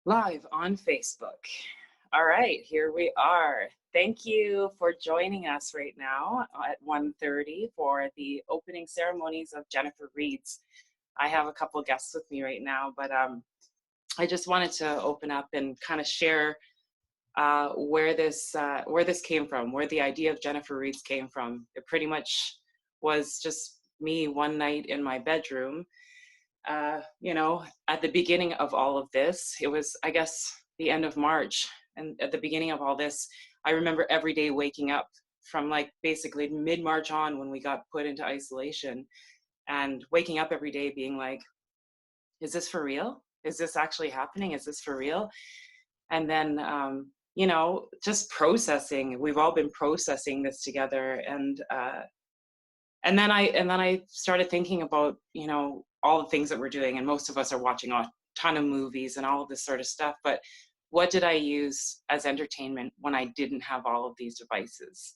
Live on Facebook. All right, here we are. Thank you for joining us right now at 1:30 for the opening ceremonies of Jenifer Reads. I have a couple guests with me right now, but I just wanted to open up and kind of share where this came from, where the idea of Jenifer Reads came from. It pretty much was just me one night in my bedroom. At the beginning of all of this, it was, I guess, the end of March. And at the beginning of all this, I remember every day waking up from like basically mid-March on when we got put into isolation, and waking up every day being like, is this for real? Is this actually happening? Is this for real? And then, just processing. We've all been processing this together. And then I started thinking about, all the things that we're doing, and most of us are watching a ton of movies and all of this sort of stuff. But what did I use as entertainment when I didn't have all of these devices?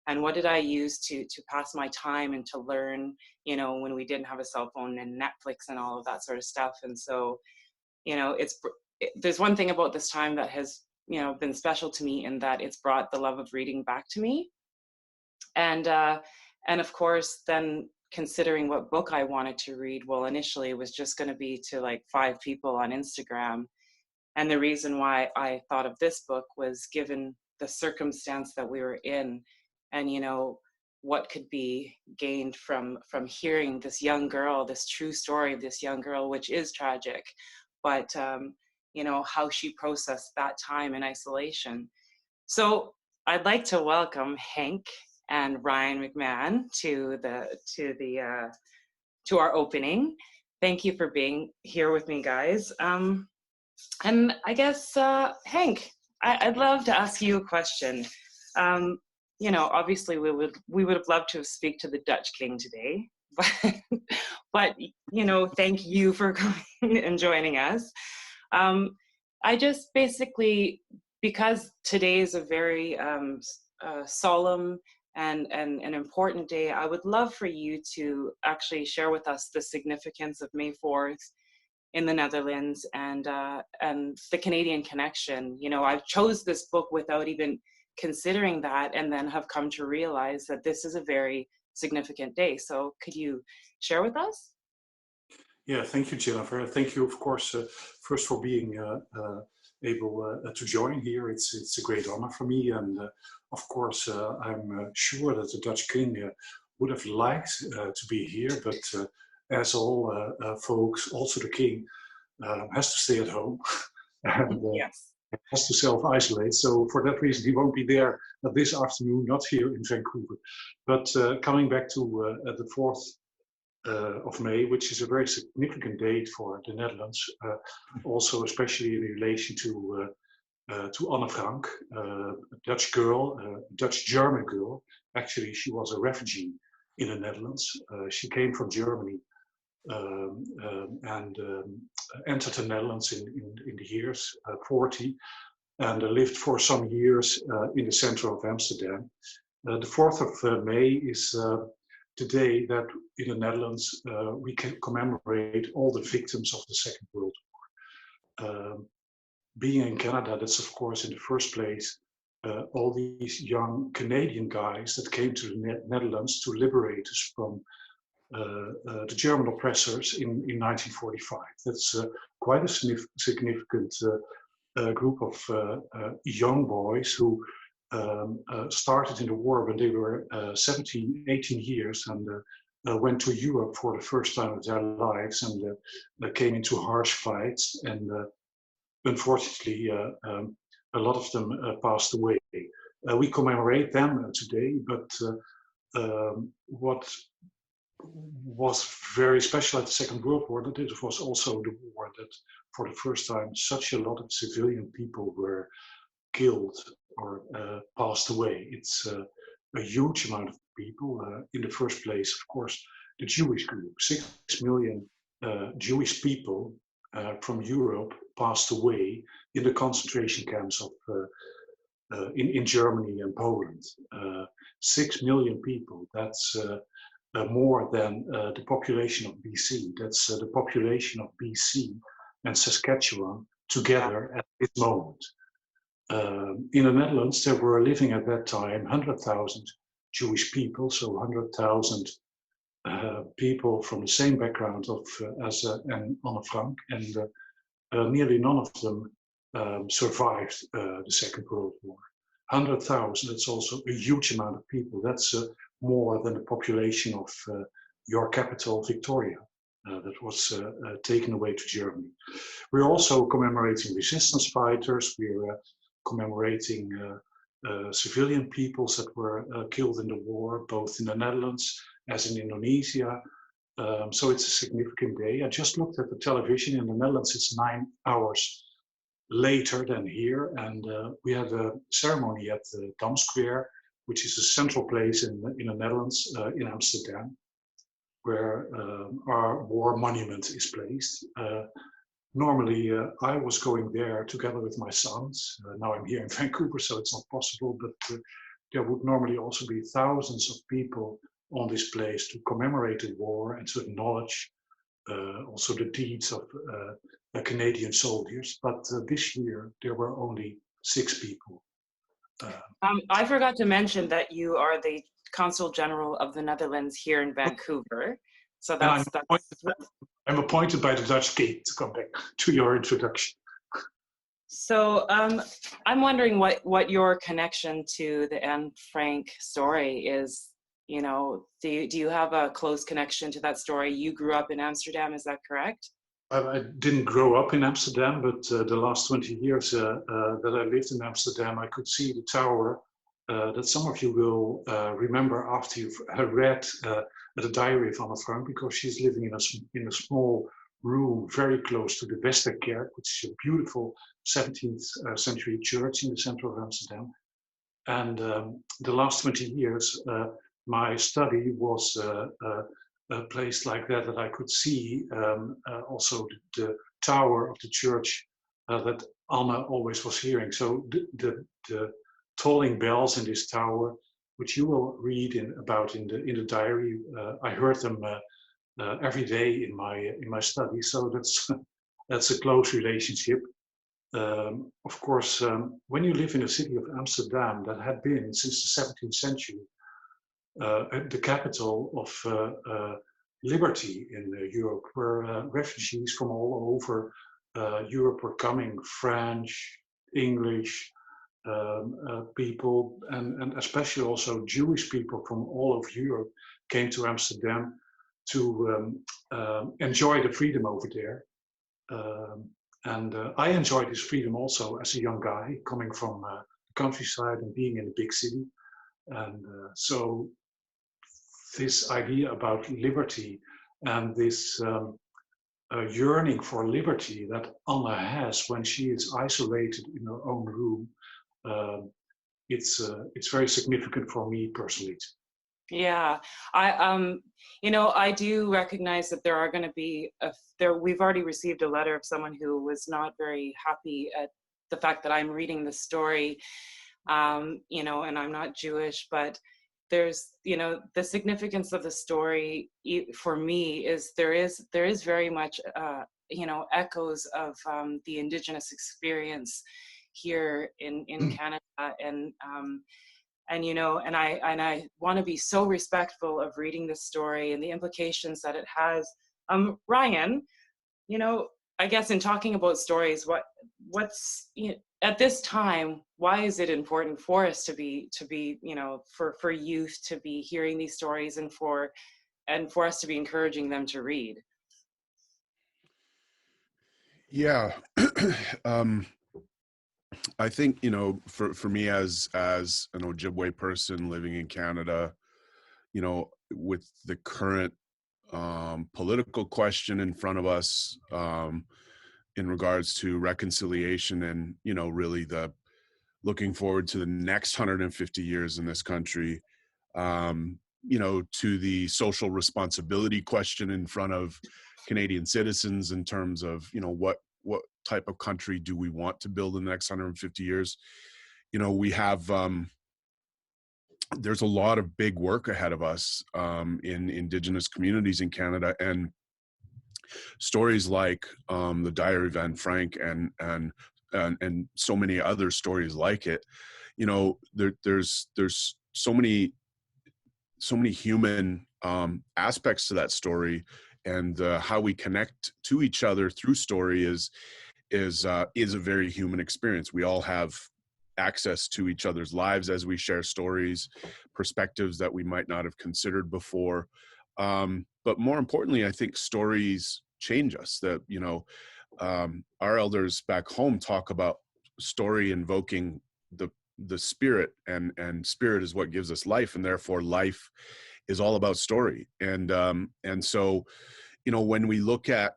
And what did I use to pass my time and to learn, when we didn't have a cell phone and Netflix and all of that sort of stuff? And so, there's one thing about this time that has, been special to me, in that it's brought the love of reading back to me. And of course, then considering what book I wanted to read, well, initially it was just going to be to like 5 people on Instagram. And the reason why I thought of this book was given the circumstance that we were in, and, what could be gained from hearing this young girl, this true story of this young girl, which is tragic, but, how she processed that time in isolation. So I'd like to welcome Henk and Ryan McMahon to our opening. Thank you for being here with me, guys. And I guess, Henk, I'd love to ask you a question. Obviously we would have loved to speak to the Dutch King today, but thank you for coming and joining us. I just basically, because today is a very solemn and an important day, I would love for you to actually share with us the significance of May 4th in the Netherlands, and the Canadian connection. I chose this book without even considering that, and then have come to realize that this is a very significant day. So could you share with us? Yeah, thank you, Jenifer. Thank you, of course, first for being able to join here. It's a great honor for me, and of course, I'm sure that the Dutch King would have liked to be here, but as all folks, also the King has to stay at home and Yes. has to self-isolate. So for that reason, he won't be there this afternoon, not here in Vancouver. But coming back to the 4th of May, which is a very significant date for the Netherlands, also especially in relation to Anne Frank, a Dutch girl, a Dutch-German girl. Actually, she was a refugee in the Netherlands. She came from Germany and entered the Netherlands in the years 40, and lived for some years in the center of Amsterdam. The 4th of May is the day that in the Netherlands we can commemorate all the victims of the Second World War. Being in Canada, that's of course in the first place all these young Canadian guys that came to the Netherlands to liberate us from the German oppressors in 1945. That's quite a significant group of young boys who started in the war when they were 17, 18 years, and went to Europe for the first time of their lives, and came into harsh fights, and unfortunately a lot of them passed away. We commemorate them today, but what was very special at the Second World War, that it was also the war that for the first time such a lot of civilian people were killed or passed away. It's a huge amount of people. In the first place, of course, the Jewish group, 6 million Jewish people from Europe passed away in the concentration camps of in Germany and Poland. 6 million people. That's more than the population of BC. That's the population of BC and Saskatchewan together at this moment. In the Netherlands, there were living at that time 100,000 Jewish people, so 100,000 people from the same background as Anne Frank, and nearly none of them survived the Second World War. 100,000, that's also a huge amount of people. That's more than the population of your capital, Victoria, that was taken away to Germany. We're also commemorating resistance fighters. We're commemorating civilian peoples that were killed in the war, both in the Netherlands as in Indonesia. So it's a significant day. I just looked at the television. In the Netherlands, it's 9 hours later than here, and we had a ceremony at the Dam Square, which is a central place in the Netherlands, in Amsterdam, where our war monument is placed. Normally, I was going there together with my sons. Now I'm here in Vancouver, so it's not possible, but there would normally also be thousands of people on this place to commemorate the war and to acknowledge also the deeds of Canadian soldiers. But this year, there were only 6 people. I forgot to mention that you are the Consul General of the Netherlands here in Vancouver. So I'm appointed by the Dutch King, to come back to your introduction. So I'm wondering what your connection to the Anne Frank story is. You know, do you have a close connection to that story? You grew up in Amsterdam, is that correct? I didn't grow up in Amsterdam, but the last 20 years that I lived in Amsterdam, I could see the tower that some of you will remember after you've read the diary of Anne Frank, because she's living in a small room very close to the Westerkerk, which is a beautiful 17th century church in the center of Amsterdam. And the last 20 years, my study was placed like that I could see also the tower of the church that Anna always was hearing. So the tolling bells in this tower, which you will read about in the diary, I heard them every day in my study. So that's a close relationship. Of course, when you live in the city of Amsterdam, that had been since the 17th century the capital of liberty in Europe, where refugees from all over Europe were coming, French, English people, and especially also Jewish people from all over Europe came to Amsterdam to enjoy the freedom over there. And I enjoyed this freedom also as a young guy coming from the countryside and being in a big city. And so this idea about liberty and this yearning for liberty that Anna has when she is isolated in her own room, it's very significant for me personally. Yeah, I do recognize that there are going to be we've already received a letter of someone who was not very happy at the fact that I'm reading the story, and I'm not Jewish, but there's, the significance of the story for me is there is very much, echoes of the Indigenous experience here in Canada, and I want to be so respectful of reading this story and the implications that it has. Ryan, I guess in talking about stories, what's at this time, why is it important for us to be for youth to be hearing these stories and for us to be encouraging them to read? Yeah. I think, for me as an Ojibwe person living in Canada, with the current political question in front of us in regards to reconciliation and, really the looking forward to the next 150 years in this country, to the social responsibility question in front of Canadian citizens in terms of, what type of country do we want to build in the next 150 years? We have, there's a lot of big work ahead of us in Indigenous communities in Canada. And, stories like the Diary of Anne Frank and so many other stories like it. You know, there's so many human aspects to that story, and how we connect to each other through story is a very human experience. We all have access to each other's lives as we share stories, perspectives that we might not have considered before. But more importantly, I think stories change us. That, you know, our elders back home talk about story invoking the spirit, and spirit is what gives us life, and therefore life is all about story. And so, you know, when we look at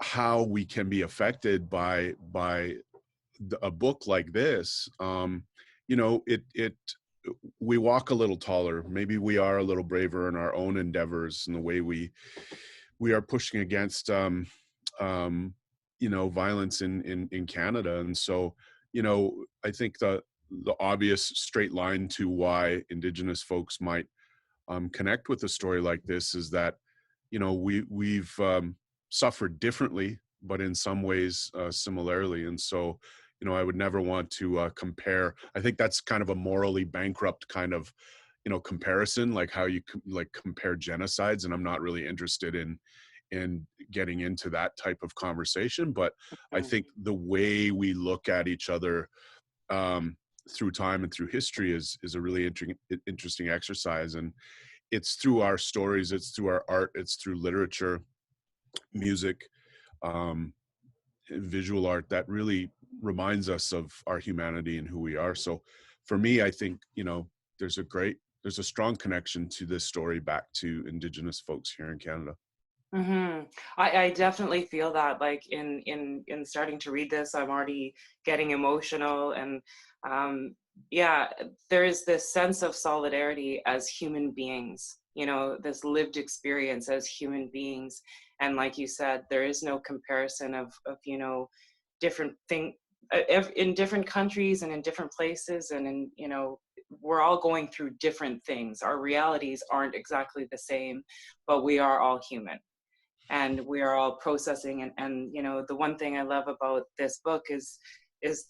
how we can be affected by a book like this, you know, it we walk a little taller. Maybe we are a little braver in our own endeavors in the way we are pushing against you know, violence in Canada. And so, you know, I think the obvious straight line to why Indigenous folks might connect with a story like this is that, you know, we've suffered differently, but in some ways similarly. And so, you know, I would never want to compare. I think that's kind of a morally bankrupt kind of, you know, comparison, like how you like compare genocides. And I'm not really interested in getting into that type of conversation. But I Mm. think the way we look at each other through time and through history is a really interesting exercise. And it's through our stories, it's through our art, it's through literature, music, um, visual art that really reminds us of our humanity and who we are. So for me, I think, you know, there's a strong connection to this story back to Indigenous folks here in Canada. I definitely feel that, like in starting to read this, I'm already getting emotional, and yeah, there is this sense of solidarity as human beings, you know, this lived experience as human beings. And like you said, there is no comparison of you know, different thing in different countries and in different places, and in, you know, we're all going through different things. Our realities aren't exactly the same, but we are all human, and we are all processing. And you know, the one thing I love about this book is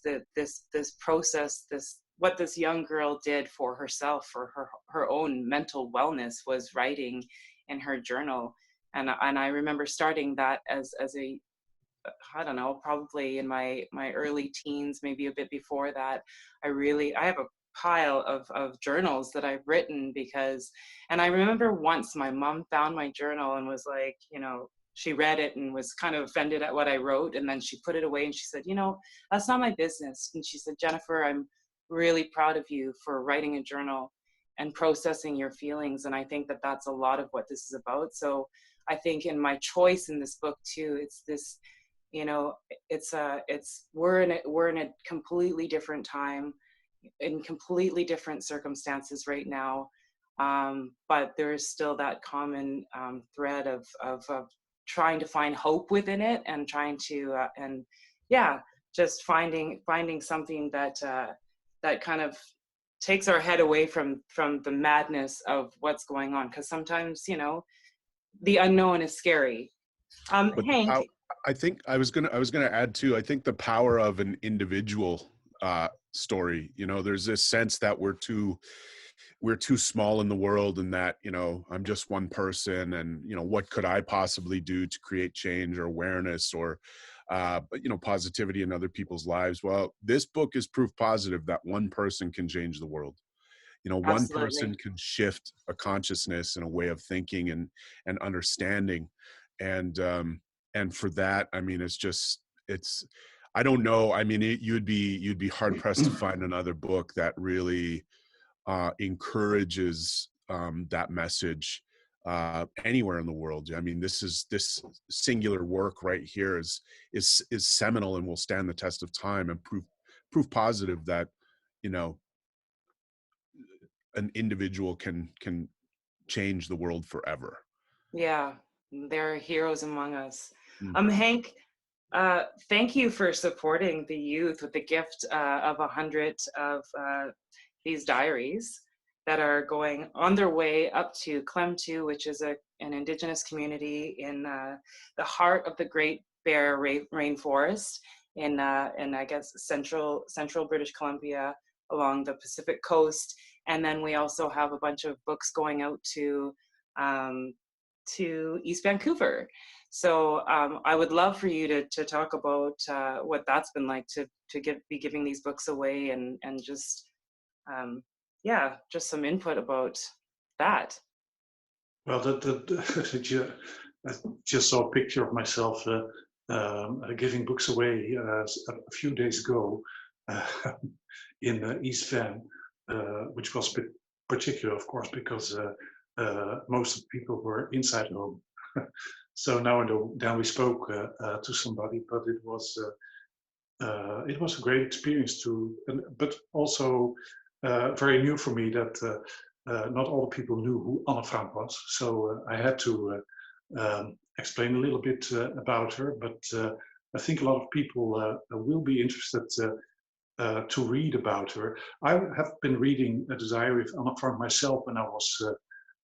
that this process, this what this young girl did for herself, for her own mental wellness, was writing in her journal. And I remember starting that as a, I don't know, probably in my early teens, maybe a bit before that. I have a pile of journals that I've written because, and I remember once my mom found my journal and was like, you know, she read it and was kind of offended at what I wrote, and then she put it away and she said, you know, that's not my business. And she said, Jenifer, I'm really proud of you for writing a journal and processing your feelings. And I think that that's a lot of what this is about. So I think in my choice in this book too, it's this, you know, we're in a completely different time, in completely different circumstances right now, but there is still that common thread of trying to find hope within it, and trying to and yeah, just finding something that that kind of takes our head away from the madness of what's going on, because sometimes, you know, the unknown is scary. But Hank. I think I was gonna add too. I think the power of an individual story. You know, there's this sense that we're too small in the world, and that, you know, I'm just one person, and, you know, what could I possibly do to create change or awareness or but, you know, positivity in other people's lives. Well, this book is proof positive that one person can change the world. You know, one person Absolutely. can shift a consciousness and a way of thinking and understanding. And for that, I mean, it's I don't know, I mean, you'd be hard pressed to find another book that really encourages that message anywhere in the world. I mean, this singular work right here is seminal and will stand the test of time, and proof positive that, you know, an individual can change the world forever. Yeah, there are heroes among us. Mhm. Hank, thank you for supporting the youth with the gift of 100 of these diaries. that are going on their way up to Klemtu, which is an Indigenous community in the heart of the Great Bear Rainforest in I guess central British Columbia along the Pacific coast. And then we also have a bunch of books going out to East Vancouver. So I would love for you to talk about what that's been like to be giving these books away, and just just some input about that. Well, I just saw a picture of myself giving books away a few days ago in East Van, which was a bit particular, of course, because most of the people were inside home. So now and then we spoke to somebody, but it was a great experience but also very new for me that not all the people knew who Anne Frank was. So I had to explain a little bit about her, but I think a lot of people will be interested to read about her. I have been reading the diary of Anne Frank myself when I was,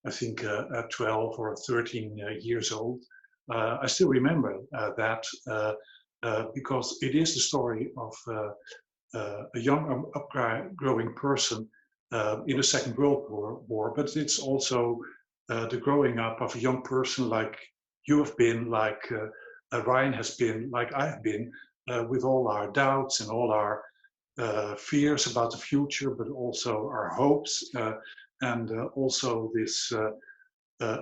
I think, 12 or 13 years old. I still remember that because it is the story of a young upgrowing person in the Second World War, but it's also the growing up of a young person like you have been, like Ryan has been, like I have been, with all our doubts and all our fears about the future, but also our hopes, and also this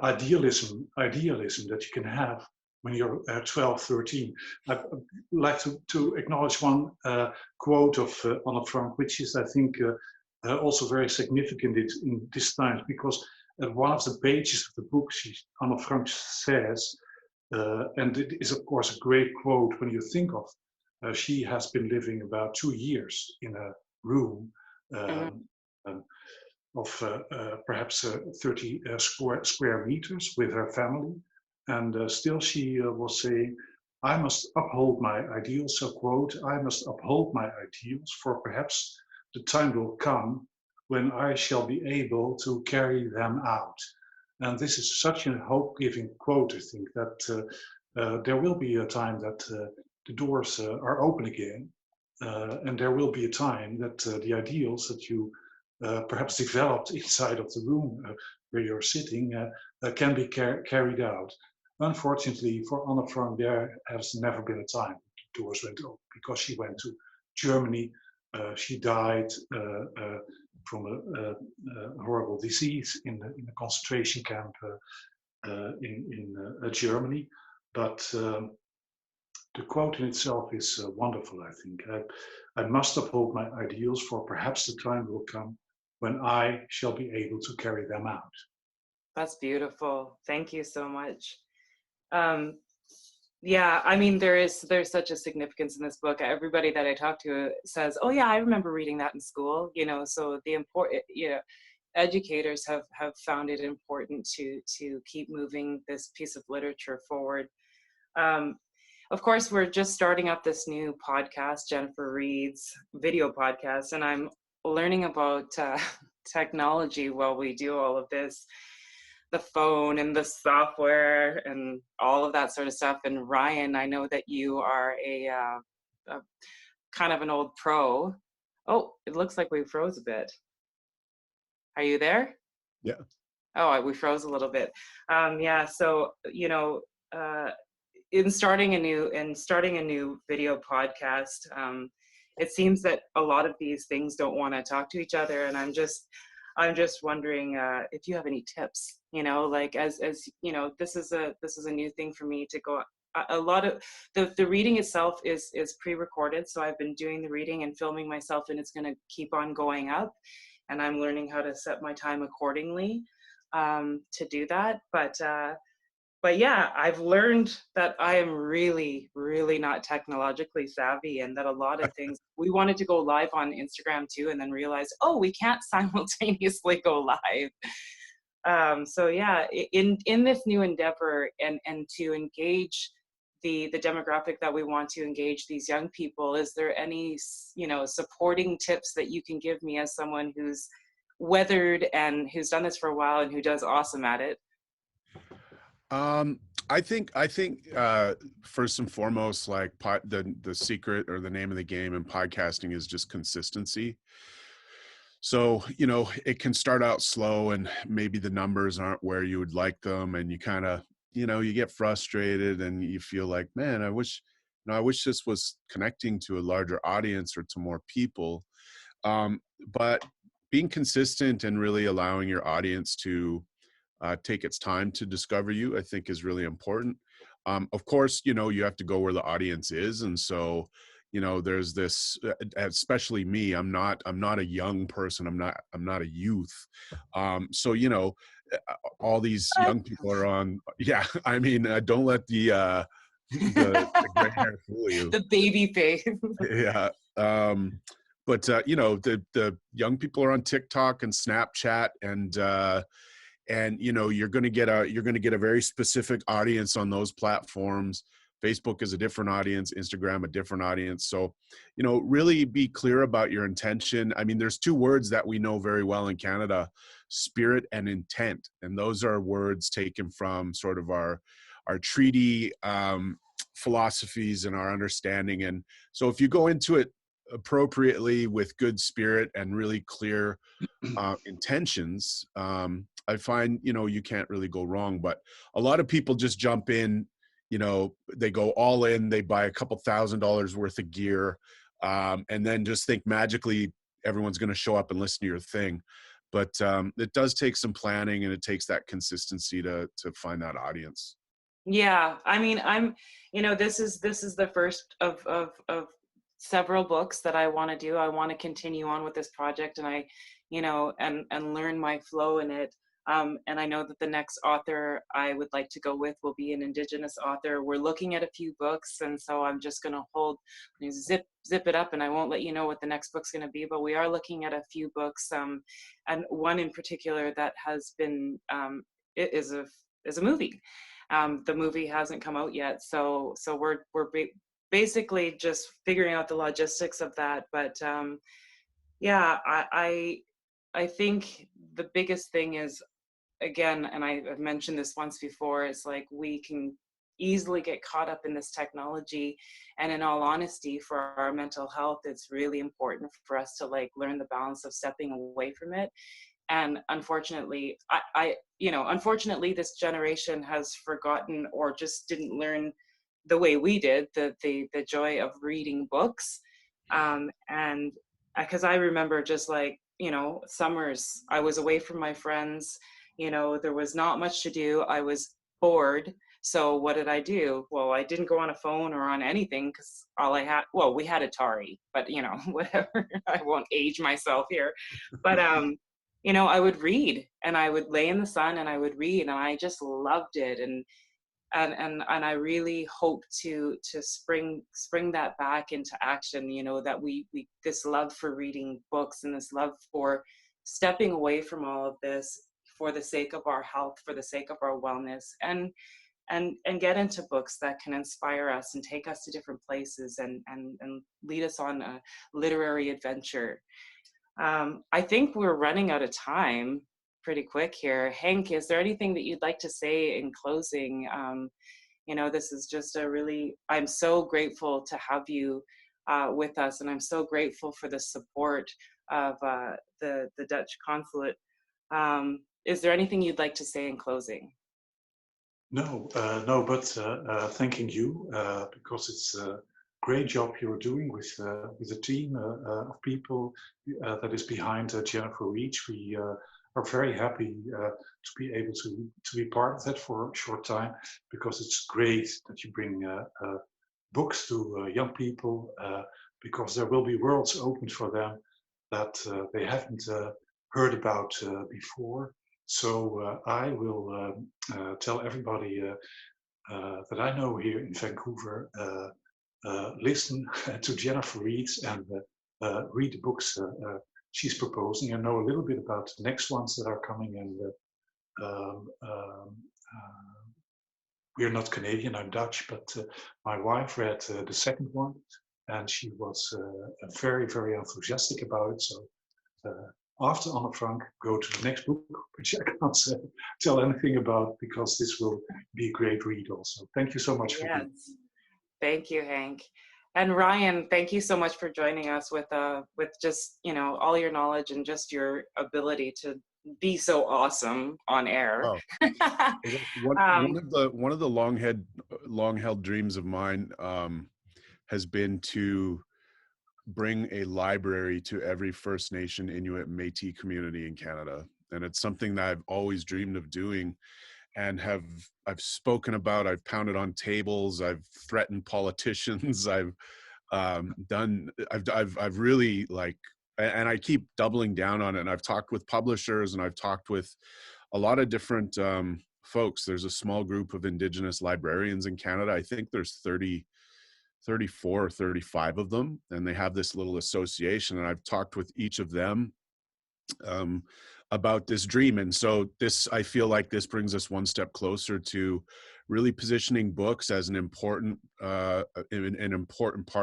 idealism that you can have when you're 12, 13. I'd like to acknowledge one quote of Anne Frank, which is, I think, also very significant in this time, because at one of the pages of the book, Anne Frank says, and it is, of course, a great quote when you think of, she has been living about 2 years in a room of perhaps 30 square meters with her family. And still she was saying, I must uphold my ideals, so quote, I must uphold my ideals, for perhaps the time will come when I shall be able to carry them out. And this is such a hope-giving quote, I think, that there will be a time that the doors are open again, and there will be a time that the ideals that you perhaps developed inside of the room where you're sitting can be carried out. Unfortunately for Anne Frank, there has never been a time the doors went open, because she went to Germany. She died from a horrible disease in a concentration camp in Germany. But the quote in itself is wonderful, I think. I must uphold my ideals, for perhaps the time will come when I shall be able to carry them out. That's beautiful. Thank you so much. Yeah, I mean, there's such a significance in this book. Everybody that I talk to says, "Oh yeah, I remember reading that in school." You know, so the important, educators have found it important to keep moving this piece of literature forward. Of course, we're just starting up this new podcast, Jenifer Reads video podcast, and I'm learning about technology while we do all of this. The phone and the software and all of that sort of stuff. And Ryan, I know that you are a kind of an old pro. Oh, it looks like we froze a bit. Are you there? Yeah. Oh, we froze a little bit. Yeah. So in starting a new video podcast, it seems that a lot of these things don't want to talk to each other, and I'm just wondering if you have any tips. Like as you know, this is a new thing for me to go. A lot of the reading itself is pre-recorded, so I've been doing the reading and filming myself, and it's going to keep on going up. And I'm learning how to set my time accordingly to do that. But yeah, I've learned that I am really, really not technologically savvy, and that a lot of things, we wanted to go live on Instagram too, and then realized, oh, we can't simultaneously go live. So yeah, in this new endeavor, and to engage the demographic that we want to engage, these young people, is there any supporting tips that you can give me as someone who's weathered and who's done this for a while and who does awesome at it? Um, I think first and foremost, like the secret or the name of the game in podcasting is just consistency. So, it can start out slow and maybe the numbers aren't where you would like them, and you kind of, you get frustrated and you feel like, man, I wish this was connecting to a larger audience or to more people. But being consistent and really allowing your audience to take its time to discover you, I think is really important. Of course, you have to go where the audience is. And so, there's this, especially me, I'm not a young person. I'm not a youth. So, all these young people are on, yeah, I mean, don't let the gray hair fool you. The baby face. Yeah. But the young people are on TikTok and Snapchat, and you're going to get a very specific audience on those platforms. Facebook is a different audience, Instagram a different audience. So, really be clear about your intention. I mean, there's two words that we know very well in Canada: spirit and intent. And those are words taken from sort of our treaty philosophies and our understanding. And so if you go into it appropriately with good spirit and really clear intentions, I find, you can't really go wrong. But a lot of people just jump in, they go all in, they buy a couple $1,000s worth of gear, and then just think magically everyone's going to show up and listen to your thing. But it does take some planning, and it takes that consistency to find that audience. Yeah, I mean, this is the first of several books that I want to do. I want to continue on with this project, and and learn my flow in it. And I know that the next author I would like to go with will be an Indigenous author. We're looking at a few books, and so I'm just going to zip it up, and I won't let you know what the next book's going to be. But we are looking at a few books, and one in particular that has been it is a movie. The movie hasn't come out yet, so we're basically just figuring out the logistics of that. But yeah, I think the biggest thing is, again, and I've mentioned this once before, is like we can easily get caught up in this technology, and in all honesty, for our mental health, it's really important for us to like learn the balance of stepping away from it. And unfortunately, unfortunately, this generation has forgotten or just didn't learn the way we did the joy of reading books. And because I remember just like, summers, I was away from my friends, there was not much to do. I was bored. So what did I do? Well, I didn't go on a phone or on anything, because all I had, well, we had Atari, but whatever. I won't age myself here. But I would read, and I would lay in the sun and I would read, and I just loved it. And I really hope to spring that back into action, that we this love for reading books and this love for stepping away from all of this for the sake of our health, for the sake of our wellness, and get into books that can inspire us and take us to different places and lead us on a literary adventure. I think we're running out of time pretty quick here. Henk, is there anything that you'd like to say in closing? This is just I'm so grateful to have you with us, and I'm so grateful for the support of the Dutch consulate. Is there anything you'd like to say in closing? No, but thanking you, because it's a great job you're doing with the team of people that is behind Jenifer Reach. We are very happy to be able to be part of that for a short time, because it's great that you bring books to young people, because there will be worlds opened for them that they haven't heard about before. So I will tell everybody that I know here in Vancouver, listen to Jenifer Reeds and read the books she's proposing, and know a little bit about the next ones that are coming. And we're not Canadian, I'm Dutch, but my wife read the second one, and she was very, very enthusiastic about it. So after Anne Frank, go to the next book, which I can't tell anything about because this will be a great read also. Thank you so much for being Yes. Thank you, Henk. And Ryan, thank you so much for joining us with just, you know, all your knowledge and just your ability to be so awesome on air. Oh, one of the long held dreams of mine has been to bring a library to every First Nation, Inuit, Metis community in Canada, and it's something that I've always dreamed of doing, and I've spoken about. I've pounded on tables. I've threatened politicians. I've really like, and I keep doubling down on it. And I've talked with publishers, and I've talked with a lot of different folks. There's a small group of Indigenous librarians in Canada. I think there's 34 or 35 of them, and they have this little association, and I've talked with each of them about this dream. And so I feel like this brings us one step closer to really positioning books as an important part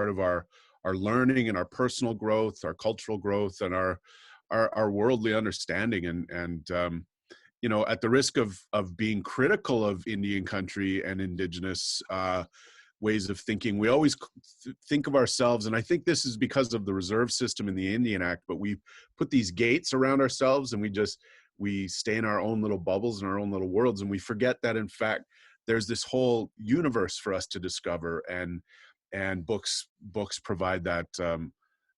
of our learning and our personal growth, our cultural growth, and our worldly understanding. And you know, at the risk of being critical of Indian country and Indigenous ways of thinking, we always think of ourselves, and I think this is because of the reserve system in the Indian Act, but we put these gates around ourselves, and we stay in our own little bubbles and our own little worlds, and we forget that in fact there's this whole universe for us to discover, and books provide that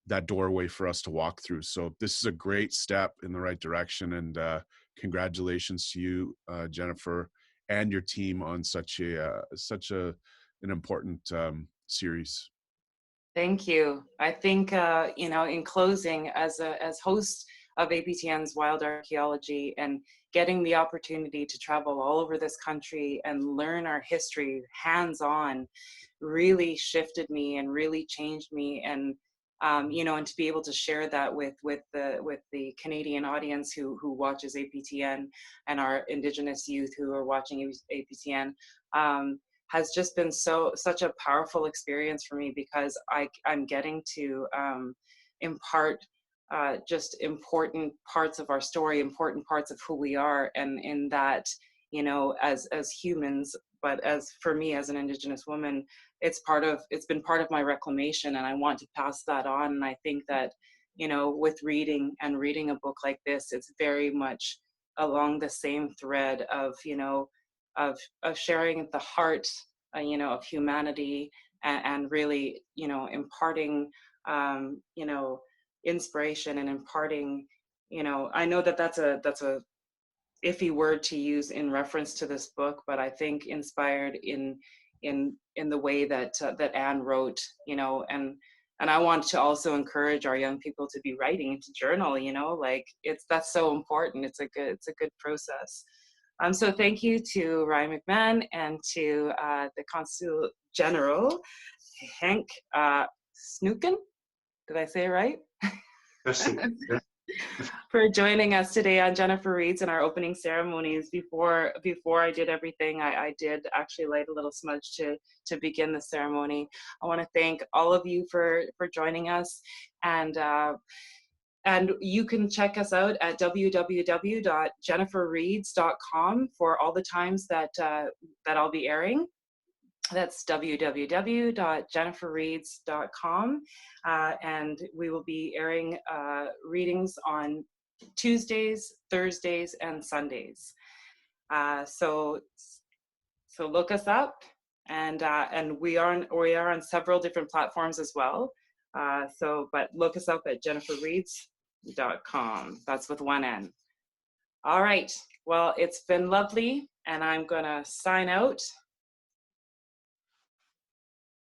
that doorway for us to walk through. So this is a great step in the right direction, and congratulations to you, Jenifer, and your team on such an important series. Thank you. I think, you know, in closing, as host of APTN's Wild Archaeology and getting the opportunity to travel all over this country and learn our history hands-on really shifted me and really changed me. And you know, and to be able to share that with the Canadian audience who watches APTN and our Indigenous youth who are watching APTN has just been such a powerful experience for me, because I'm getting to impart just important parts of our story, important parts of who we are, and in that, you know, as humans, but as for me as an Indigenous woman, it's been part of my reclamation, and I want to pass that on. And I think that, you know, with reading a book like this, it's very much along the same thread of, you know, of sharing the heart, you know, of humanity, and really, you know, imparting, you know, inspiration and imparting, you know, I know that that's a iffy word to use in reference to this book, but I think inspired in the way that that Anne wrote, you know, and I want to also encourage our young people to be writing and to journal, you know, like that's so important. It's a good process. So thank you to Ryan McMahon and to the Consul General, Henk Snoeken. Did I say it right? Yes. For joining us today on Jenifer Reads and our opening ceremonies. Before I did everything, I did actually light a little smudge to begin the ceremony. I want to thank all of you for joining us, and you can check us out at www.jeniferreads.com for all the times that I'll be airing. That's www.jeniferreads.com, and we will be airing readings on Tuesdays, Thursdays, and Sundays. So look us up, and we are on several different platforms as well. But look us up at jeniferreads.com. That's with one N. All right. Well, it's been lovely, and I'm gonna sign out.